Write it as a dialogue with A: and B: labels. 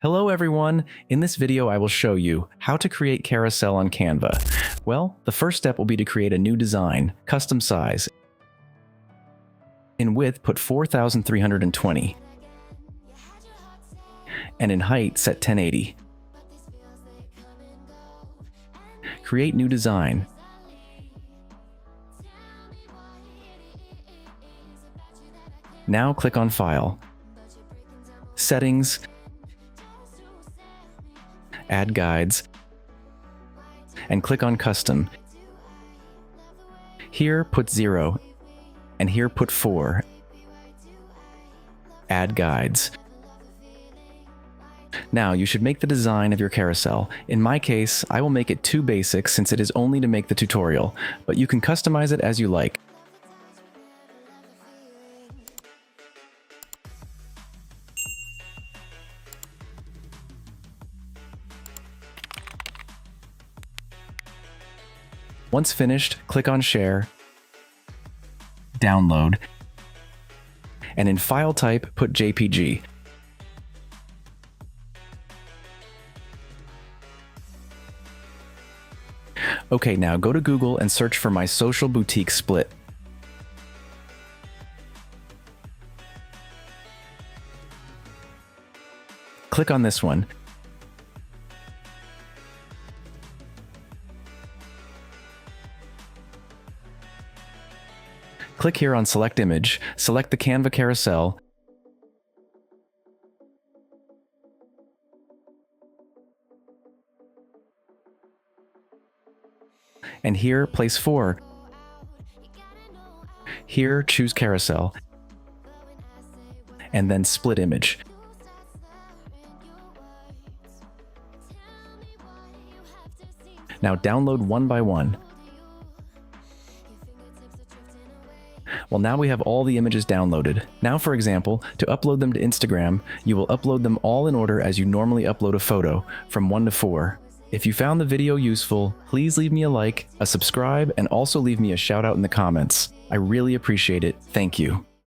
A: Hello everyone! In this video I will show you how to create Carousel on Canva. Well, the first step will be to create a new design, custom size. In width put 4320 and in height set 1080. Create new design. Now click on File, Settings, Add Guides, and click on Custom. Here put 0, and here put 4. Add Guides. Now you should make the design of your carousel. In my case, I will make it too basic since it is only to make the tutorial, but you can customize it as you like. Once finished, click on Share, Download, and in File Type, put JPG. Okay, now go to Google and search for My Social Boutique Split. Click on this one. Click here on Select Image, select the Canva carousel, and here place 4. Here choose Carousel, and then Split Image. Now download one by one. Well, now we have all the images downloaded. Now, for example, to upload them to Instagram, you will upload them all in order as you normally upload a photo, from 1 to 4. If you found the video useful, please leave me a like, a subscribe, and also leave me a shout out in the comments. I really appreciate it. Thank you.